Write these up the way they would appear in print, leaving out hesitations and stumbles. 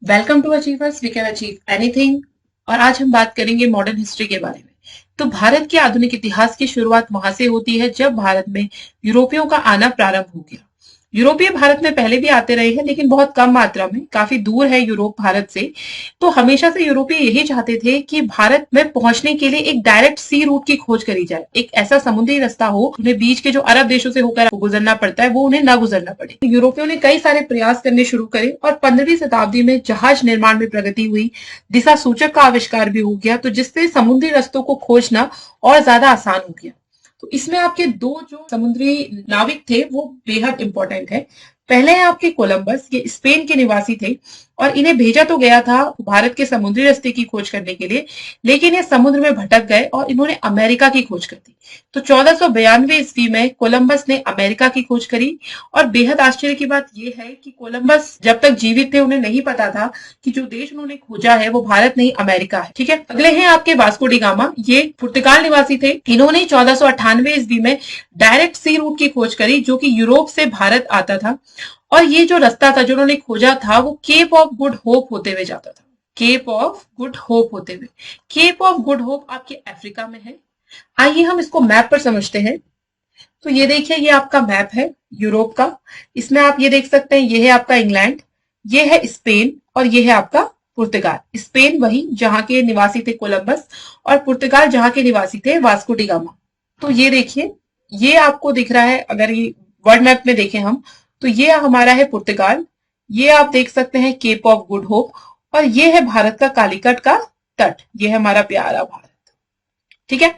Welcome to achievers, we can achieve anything. और आज हम बात करेंगे मॉडर्न हिस्ट्री के बारे में। तो भारत के आधुनिक इतिहास की शुरुआत वहां से होती है जब भारत में यूरोपियों का आना प्रारंभ हो गया। यूरोपीय भारत में पहले भी आते रहे हैं, लेकिन बहुत कम मात्रा में। काफी दूर है यूरोप भारत से। तो हमेशा से यूरोपीय यही चाहते थे कि भारत में पहुंचने के लिए एक डायरेक्ट सी रूट की खोज करी जाए, एक ऐसा समुद्री रास्ता हो उन्हें बीच के जो अरब देशों से होकर गुजरना पड़ता है वो उन्हें ना गुजरना पड़े। यूरोपियों ने कई सारे प्रयास करने शुरू करे और 15वीं शताब्दी में जहाज निर्माण में प्रगति हुई, दिशा सूचक का आविष्कार भी हो गया, तो जिससे समुद्री रास्तों को खोजना और ज्यादा आसान हो गया। तो इसमें आपके दो जो समुद्री नाविक थे वो बेहद इंपॉर्टेंट है। पहले हैं आपके कोलंबस, ये स्पेन के निवासी थे और इन्हें भेजा तो गया था भारत के समुद्री रास्ते की खोज करने के लिए, लेकिन ये समुद्र में भटक गए और इन्होंने अमेरिका की खोज कर दी। तो 1492 ईस्वी में कोलंबस ने अमेरिका की खोज करी। और बेहद आश्चर्य की बात यह है कि कोलंबस जब तक जीवित थे उन्हें नहीं पता था कि जो देश उन्होंने खोजा है वो भारत नहीं अमेरिका है। ठीक है, अगले हैं आपके वास्को डी गामा। ये पुर्तगाल निवासी थे। इन्होंने 1498 ईस्वी में डायरेक्ट सी रूट की खोज करी जो कि यूरोप से भारत आता था। और ये जो रास्ता था जो उन्होंने खोजा था वो केप ऑफ गुड होप होते हुए जाता था। केप ऑफ गुड होप होते हुए। केप ऑफ गुड होप आपके अफ्रीका में है। आइए हम इसको मैप पर समझते हैं। तो ये देखिए, ये आपका मैप है यूरोप का। इसमें आप ये देख सकते हैं, ये है आपका इंग्लैंड, ये है स्पेन और ये है आपका पुर्तगाल। स्पेन वही जहां के निवासी थे कोलंबस और पुर्तगाल जहां के निवासी थे वास्को डी गामा। तो ये देखिए, ये आपको दिख रहा है। अगर ये वर्ल्ड मैप में देखें हम, तो ये हमारा है पुर्तगाल, ये आप देख सकते हैं केप ऑफ गुड होप, और ये है भारत का कालीकट का तट। ये है हमारा प्यारा भारत। ठीक है,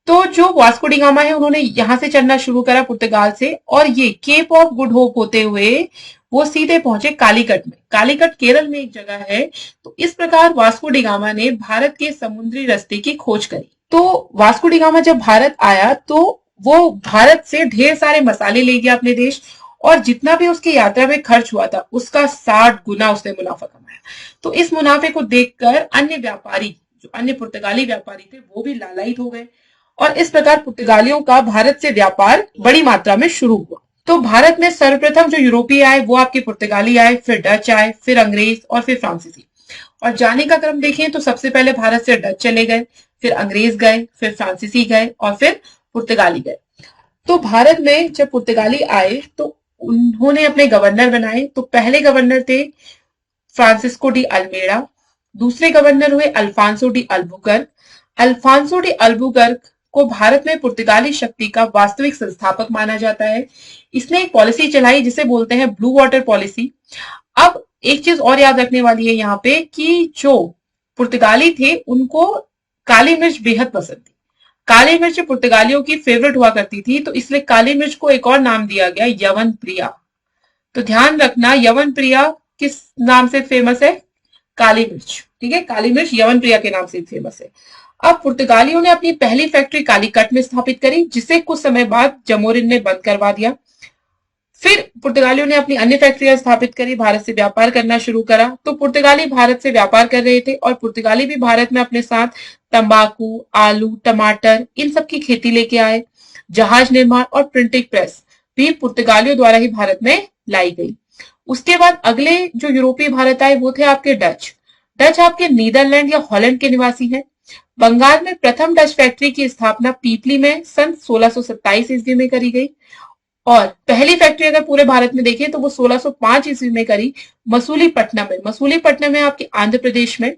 तो जो वास्को डी गामा है उन्होंने यहां से चलना शुरू करा पुर्तगाल से, और ये केप ऑफ गुड होप होते हुए वो सीधे पहुंचे कालीकट में। कालीकट केरल में एक जगह है। तो इस प्रकार वास्को डी गामा ने भारत के समुद्री रास्ते की खोज करी। तो वास्को डी गामा जब भारत आया तो वो भारत से ढेर सारे मसाले ले गया अपने देश, और जितना भी उसकी यात्रा में खर्च हुआ था उसका 60 गुना उसने मुनाफा कमाया। तो इस मुनाफे को देखकर अन्य व्यापारी, जो अन्य पुर्तगाली व्यापारी थे, वो भी लालायित हो गए और इस प्रकार पुर्तगालियों का भारत से व्यापार बड़ी मात्रा में शुरू हुआ। तो भारत में सर्वप्रथम जो यूरोपीय आए वो आपके पुर्तगाली आए, फिर डच आए, फिर अंग्रेज और फिर फ्रांसीसी। और जाने का क्रम देखें तो सबसे पहले भारत से डच चले गए, फिर अंग्रेज गए, फिर फ्रांसीसी गए और फिर पुर्तगाली गए। तो भारत में जब पुर्तगाली आए तो उन्होंने अपने गवर्नर बनाए। तो पहले गवर्नर थे फ्रांसिस्को डी अल्मेड़ा, दूसरे गवर्नर हुए Alfonso de Albuquerque. Alfonso de Albuquerque को भारत में पुर्तगाली शक्ति का वास्तविक संस्थापक माना जाता है। इसने एक पॉलिसी चलाई जिसे बोलते हैं ब्लू वाटर पॉलिसी। अब एक चीज और याद रखने वाली है यहाँ पे कि जो पुर्तगाली थे उनको काली मिर्च बेहद पसंद थी। काली मिर्च पुर्तगालियों की फेवरेट हुआ करती थी, तो इसलिए काली मिर्च को एक और नाम दिया गया, यवन प्रिया। तो ध्यान रखना, यवन प्रिया किस नाम से फेमस है? काली मिर्च। ठीक है, काली मिर्च यवन प्रिया के नाम से फेमस है। अब पुर्तगालियों ने अपनी पहली फैक्ट्री कालीकट में स्थापित करी, जिसे कुछ समय बाद जमोरिन ने बंद करवा दिया। फिर पुर्तगालियों ने अपनी अन्य फैक्ट्रियां स्थापित करी, भारत से व्यापार करना शुरू करा। तो पुर्तगाली भारत से व्यापार कर रहे थे और पुर्तगाली भी भारत में अपने साथ तंबाकू, आलू, टमाटर, इन सब की खेती लेके आए। जहाज निर्माण और प्रिंटिंग प्रेस भी पुर्तगालियों द्वारा ही भारत में लाई गई। उसके बाद अगले जो यूरोपीय भारत आए वो थे आपके डच। डच आपके नीदरलैंड या हॉलैंड के निवासी हैं। बंगाल में प्रथम डच फैक्ट्री की स्थापना पीपली में सन 1627 ईस्वी में करी गई। और पहली फैक्ट्री अगर पूरे भारत में देखें तो वो 1605 ईस्वी में करी मसूलीपट्टनम में। मसूलीपट्टनम है आपके आंध्र प्रदेश में।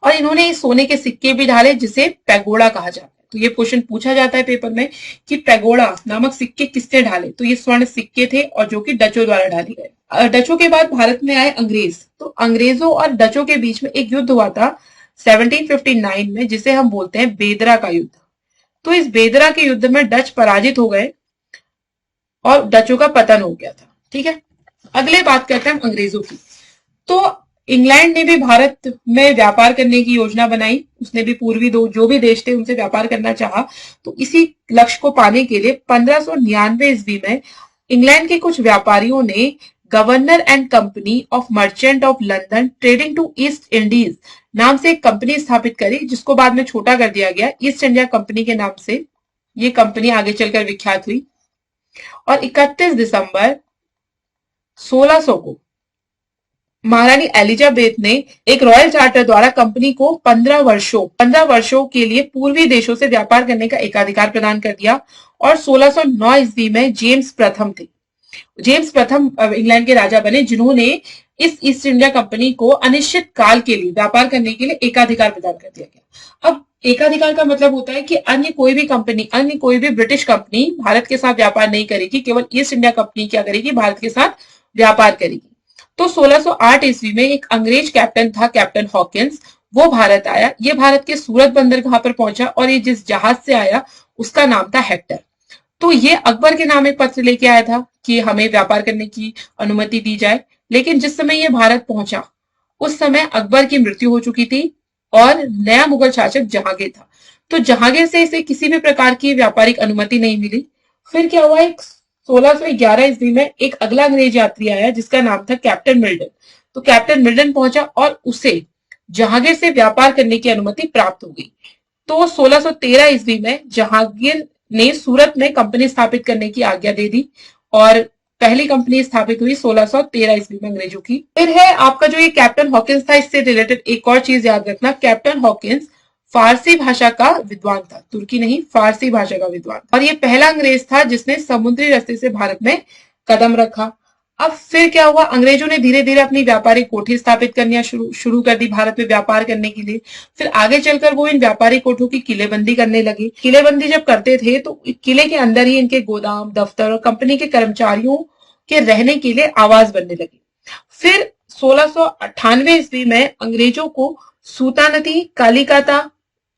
और इन्होंने सोने के सिक्के भी ढाले जिसे पैगोडा कहा जाता है। तो ये क्वेश्चन पूछा जाता है पेपर में कि पैगोडा नामक सिक्के किसने ढाले, तो ये स्वर्ण सिक्के थे और जो कि डचों द्वारा ढाले गए। डचों के बाद भारत में आए अंग्रेज। तो अंग्रेजों और डचों के बीच में एक युद्ध हुआ था 1759 में, जिसे हम बोलते हैं बेदरा का युद्ध। तो इस बेदरा के युद्ध में डच पराजित हो गए और डचों का पतन हो गया था। ठीक है, अगले बात करते हैं हम अंग्रेजों की। तो इंग्लैंड ने भी भारत में व्यापार करने की योजना बनाई। उसने भी पूर्वी दो जो भी देश थे उनसे व्यापार करना चाहा। तो इसी लक्ष्य को पाने के लिए 1599 ईस्वी में इंग्लैंड के कुछ व्यापारियों ने governor and company of merchant of London trading to East Indies नाम से एक कंपनी स्थापित करी, जिसको बाद में छोटा कर दिया गया ईस्ट इंडिया कंपनी के नाम से। ये कंपनी आगे चलकर विख्यात हुई और 31 दिसंबर 1600 को महारानी एलिजाबेथ ने एक रॉयल चार्टर द्वारा कंपनी को 15 वर्षों के लिए पूर्वी देशों से व्यापार करने का एकाधिकार प्रदान कर दिया। और 1609 ईस्वी में जेम्स प्रथम इंग्लैंड के राजा बने, जिन्होंने इस ईस्ट इंडिया कंपनी को अनिश्चित काल के लिए व्यापार करने के लिए एकाधिकार प्रदान कर दिया गया। अब एकाधिकार का मतलब होता है कि अन्य कोई भी ब्रिटिश कंपनी भारत के साथ व्यापार नहीं करेगी, केवल ईस्ट इंडिया कंपनी क्या करेगी, भारत के साथ व्यापार करेगी। तो 1608 ईस्वी में एक अंग्रेज कैप्टन था, कैप्टन हॉकिंस, वो भारत आया। ये भारत के सूरत बंदरगाह पर पहुंचा और ये जिस जहाज से आया उसका नाम था हेक्टर। तो ये अकबर के नाम एक पत्र लेके आया था कि हमें व्यापार करने की अनुमति दी जाए। लेकिन जिस समय ये भारत पहुंचा उस समय अकबर की मृत्यु हो चुकी थी और नया मुगल शासक जहांगीर था। तो जहांगीर से इसे किसी भी प्रकार की व्यापारिक अनुमति नहीं मिली। फिर क्या हुआ, एक 1611 ईस्वी में एक अगला अंग्रेज यात्री आया जिसका नाम था कैप्टन मिल्टन। तो कैप्टन मिल्टन पहुंचा और उसे जहांगीर से व्यापार करने की अनुमति प्राप्त हो गई। तो 1613 ईस्वी में जहांगीर ने सूरत में कंपनी स्थापित करने की आज्ञा दे दी और पहली कंपनी स्थापित हुई 1613 ईस्वी में अंग्रेजों की। फिर है आपका जो ये कैप्टन हॉकिंस था, इससे रिलेटेड एक और चीज याद रखना, कैप्टन हॉकिंस फारसी भाषा का विद्वान था, तुर्की नहीं, फारसी भाषा का विद्वान। और ये पहला अंग्रेज था जिसने समुद्री रास्ते से भारत में कदम रखा। अब फिर क्या हुआ, अंग्रेजों ने धीरे धीरे अपनी व्यापारिक कोठी स्थापित करनी शुरू कर दी भारत में व्यापार करने के लिए। फिर आगे चलकर वो इन व्यापारिक कोठों की किलेबंदी करने लगे। किलेबंदी जब करते थे तो किले के अंदर ही इनके गोदाम, दफ्तर और कंपनी के कर्मचारियों के रहने के लिए आवास बनने लगी। फिर 1698 ईस्वी में अंग्रेजों को सूता नदी, कालीकाता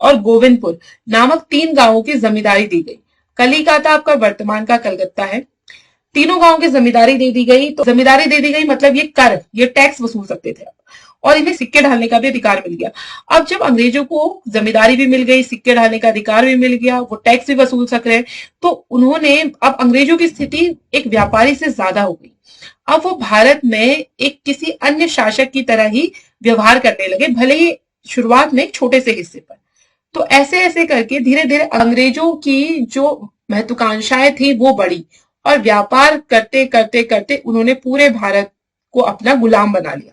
और गोविंदपुर नामक 3 गांवों की जमींदारी दी गई। कलिकाता आपका वर्तमान का कलकत्ता है। तीनों गांवों की जमींदारी दे दी गई। तो जमींदारी दे दी गई मतलब ये टैक्स वसूल सकते थे और इन्हें सिक्के ढालने का भी अधिकार मिल गया। अब जब अंग्रेजों को जमींदारी भी मिल गई, सिक्के ढालने का अधिकार भी मिल गया, वो टैक्स भी वसूल सक रहे, तो उन्होंने अब अंग्रेजों की स्थिति एक व्यापारी से ज्यादा हो गई। अब वो भारत में एक किसी अन्य शासक की तरह ही व्यवहार करने लगे, भले ही शुरुआत में एक छोटे से हिस्से पर। तो ऐसे ऐसे करके धीरे धीरे अंग्रेजों की जो महत्वाकांक्षाएं थी वो बढ़ी और व्यापार करते करते करते उन्होंने पूरे भारत को अपना गुलाम बना लिया।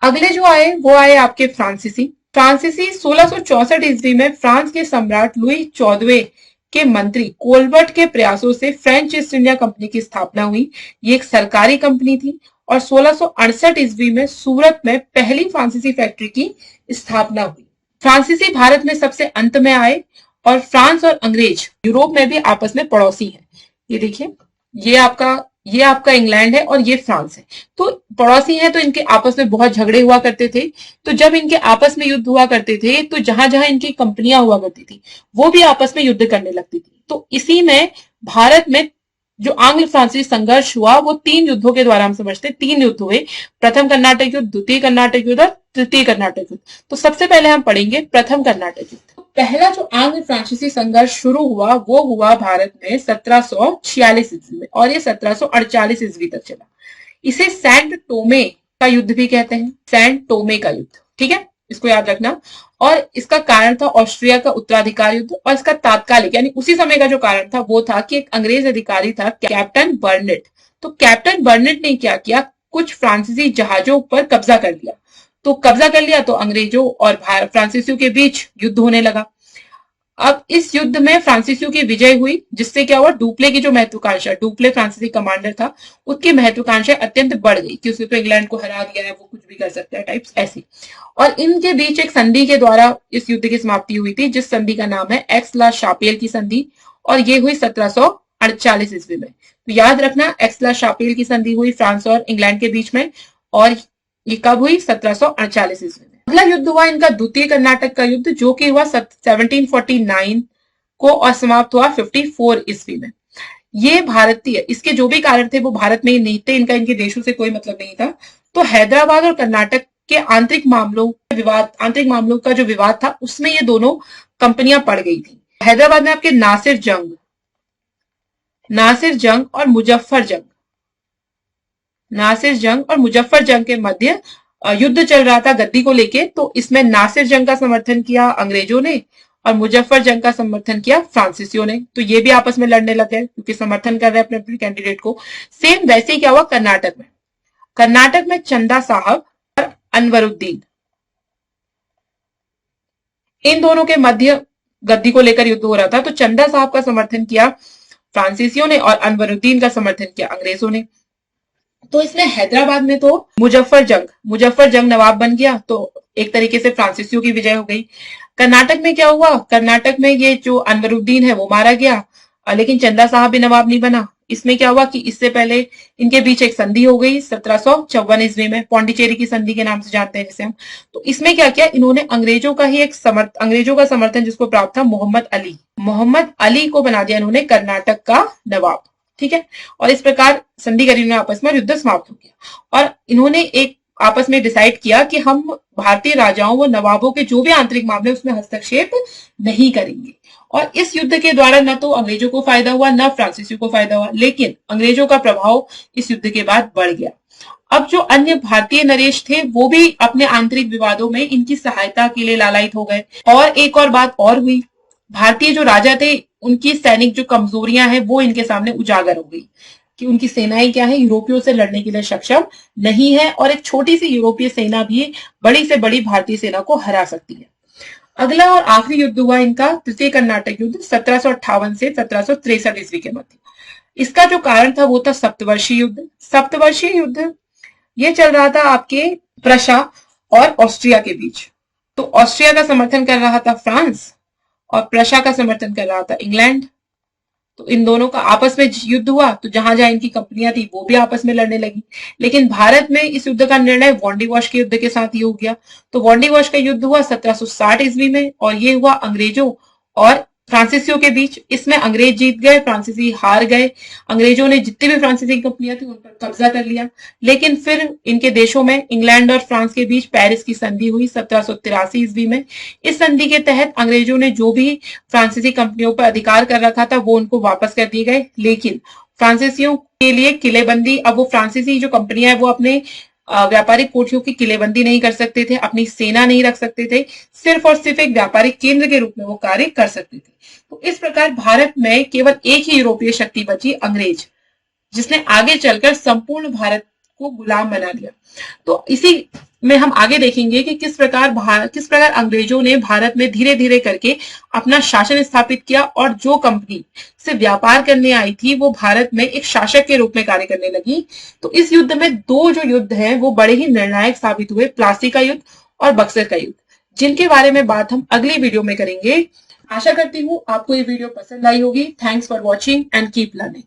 अगले जो आए वो आए आपके फ्रांसीसी। 1664 ईस्वी में फ्रांस के सम्राट लुई 14वें के मंत्री कोलबर्ट के प्रयासों से फ्रेंच ईस्ट इंडिया कंपनी की स्थापना हुई। ये एक सरकारी कंपनी थी और 1668 ईस्वी में सूरत में पहली फ्रांसीसी फैक्ट्री की स्थापना हुई। फ्रांसीसी भारत में सबसे अंत में आए और फ्रांस और अंग्रेज यूरोप में भी आपस में पड़ोसी हैं। ये देखिए, ये आपका इंग्लैंड है और ये फ्रांस है। तो पड़ोसी हैं तो इनके आपस में बहुत झगड़े हुआ करते थे। तो जब इनके आपस में युद्ध हुआ करते थे तो जहां जहां इनकी कंपनियां हुआ करती थी वो भी आपस में युद्ध करने लगती थी। तो इसी में भारत में जो आंग्ल फ्रांसीसी संघर्ष हुआ वो 3 युद्धों के द्वारा हम समझते हैं। 3 युद्ध हुए, प्रथम कर्नाटक युद्ध, द्वितीय कर्नाटक युद्ध और तृतीय कर्नाटक युद्ध। तो सबसे पहले हम पढ़ेंगे प्रथम कर्नाटक युद्ध। पहला जो आंग्ल फ्रांसीसी संघर्ष शुरू हुआ वो हुआ भारत में 1746 ईस्वी में और ये 1748 ईस्वी तक चला। इसे सैंट टोमे का युद्ध भी कहते हैं, सैंट टोमे का युद्ध, ठीक है, इसको याद रखना। और इसका कारण था ऑस्ट्रिया का उत्तराधिकार युद्ध और इसका तात्कालिक यानी उसी समय का जो कारण था वो था कि एक अंग्रेज अधिकारी था कैप्टन बर्नेट। तो कैप्टन बर्नेट ने क्या किया, कुछ फ्रांसीसी जहाजों पर कब्जा कर लिया। तो कब्जा कर लिया तो अंग्रेजों और फ्रांसीसियों के बीच युद्ध होने लगा। अब इस युद्ध में फ्रांसीसियों की विजय हुई, जिससे क्या हुआ, डुप्ले की जो महत्वाकांक्षा, डुप्ले फ्रांसीसी कमांडर था, उसकी महत्वाकांक्षा अत्यंत बढ़ गई कि उसने तो इंग्लैंड को हरा दिया है, वो कुछ भी कर सकता है टाइप्स ऐसी। और इनके बीच एक संधि के द्वारा इस युद्ध की समाप्ति हुई थी, जिस संधि का नाम है एक्स ला शापेल की संधि और ये हुई 1748 ईस्वी में। तो याद रखना, एक्स ला शापेल की संधि हुई फ्रांस और इंग्लैंड के बीच में और ये कब हुई, 1748 ईस्वी में। अगला युद्ध हुआ इनका द्वितीय कर्नाटक का युद्ध, जो कि हुआ 1749 को और समाप्त हुआ 54 ईस्वी में। ये भारतीय, इसके जो भी कारण थे वो भारत में ही नहीं थे, इनका इनके देशों से कोई मतलब नहीं था। तो हैदराबाद और कर्नाटक के आंतरिक मामलों का जो विवाद था उसमें ये दोनों कंपनियां पड़ गई थी। हैदराबाद में आपके नासिर जंग और मुजफ्फर जंग के मध्य युद्ध चल रहा था गद्दी को लेके। तो इसमें नासिर जंग का समर्थन किया अंग्रेजों ने और मुजफ्फर जंग का समर्थन किया फ्रांसीसियों ने। तो ये भी आपस में लड़ने लगे क्योंकि समर्थन कर रहे हैं अपने अपने कैंडिडेट को। सेम वैसे ही क्या हुआ कर्नाटक में। कर्नाटक में चंदा साहब और अनवरुद्दीन, इन दोनों के मध्य गद्दी को लेकर युद्ध हो रहा था। तो चंदा साहब का समर्थन किया फ्रांसीसियों ने और अनवरुद्दीन का समर्थन किया अंग्रेजों ने। तो इसमें हैदराबाद में तो मुजफ्फर जंग नवाब बन गया, तो एक तरीके से फ्रांसीसियों की विजय हो गई। कर्नाटक में क्या हुआ, कर्नाटक में ये जो अनवरुद्दीन है वो मारा गया, लेकिन चंदा साहब भी नवाब नहीं बना। इसमें क्या हुआ कि इससे पहले इनके बीच एक संधि हो गई 1754 ईस्वी में, पौंडीचेरी की संधि के नाम से जानते हैं जिसे हम। तो इसमें क्या किया इन्होंने, अंग्रेजों का समर्थन जिसको प्राप्त था, मोहम्मद अली को बना दिया इन्होंने कर्नाटक का नवाब। ठीक है, और इस प्रकार संधि कर इन्होंने आपस में, युद्ध समाप्त हो गया। और इन्होंने एक आपस में डिसाइड किया कि हम भारतीय राजाओं व नवाबों के जो भी आंतरिक मामले उसमें हस्तक्षेप नहीं करेंगे। और इस युद्ध के द्वारा न तो अंग्रेजों को फायदा हुआ न फ्रांसीसियों को फायदा हुआ, लेकिन अंग्रेजों का प्रभाव इस युद्ध के बाद बढ़ गया। अब जो अन्य भारतीय नरेश थे वो भी अपने आंतरिक विवादों में इनकी सहायता के लिए लालायित हो गए। और एक और बात और हुई, भारतीय जो राजा थे उनकी सैनिक जो कमजोरियां हैं वो इनके सामने उजागर हो गई कि उनकी सेनाएं क्या है, यूरोपियों से लड़ने के लिए सक्षम नहीं है, और एक छोटी सी यूरोपीय सेना भी बड़ी से बड़ी भारतीय सेना को हरा सकती है। अगला और आखिरी युद्ध हुआ इनका तृतीय कर्नाटक युद्ध 1758 से 1763 ईस्वी के मध्य। इसका जो कारण था वो था सप्तवर्षीय युद्ध। सप्तवर्षीय युद्ध ये चल रहा था आपके प्रशा और ऑस्ट्रिया के बीच। तो ऑस्ट्रिया का समर्थन कर रहा था फ्रांस और प्रशा का समर्थन कर रहा था इंग्लैंड। तो इन दोनों का आपस में युद्ध हुआ, तो जहां जहां इनकी कंपनियां थी वो भी आपस में लड़ने लगी। लेकिन भारत में इस युद्ध का निर्णय वॉन्डीवॉश के युद्ध के साथ ही हो गया। तो वॉन्डीवॉश का युद्ध हुआ 1760 ईस्वी में, और ये हुआ अंग्रेजों और फ्रांसीसियों के बीच। इसमें अंग्रेज जीत गए, फ्रांसीसी हार गए। अंग्रेजों ने जितनी भी फ्रांसीसी कंपनियां थी उन पर कब्जा कर लिया। लेकिन फिर इनके देशों में, इंग्लैंड और फ्रांस के बीच पेरिस की संधि हुई 1783 ईस्वी में। इस संधि के तहत अंग्रेजों ने जो भी फ्रांसीसी कंपनियों पर अधिकार कर रखा था वो उनको वापस कर दिए गए। लेकिन फ्रांसीसियों के लिए किलेबंदी, अब वो फ्रांसीसी जो कंपनियां है वो अपने व्यापारिक कोठियों की किलेबंदी नहीं कर सकते थे, अपनी सेना नहीं रख सकते थे, सिर्फ और सिर्फ एक व्यापारिक केंद्र के रूप में वो कार्य कर सकते थे। तो इस प्रकार भारत में केवल एक ही यूरोपीय शक्ति बची, अंग्रेज, जिसने आगे चलकर संपूर्ण भारत को गुलाम बना दिया। तो इसी में हम आगे देखेंगे कि किस प्रकार अंग्रेजों ने भारत में धीरे धीरे करके अपना शासन स्थापित किया, और जो कंपनी से व्यापार करने आई थी वो भारत में एक शासक के रूप में कार्य करने लगी। तो इस युद्ध में दो जो युद्ध हैं वो बड़े ही निर्णायक साबित हुए, प्लासी का युद्ध और बक्सर का युद्ध, जिनके बारे में बात हम अगली वीडियो में करेंगे। आशा करती हूँ आपको ये वीडियो पसंद आई होगी। Thanks for watching and keep learning.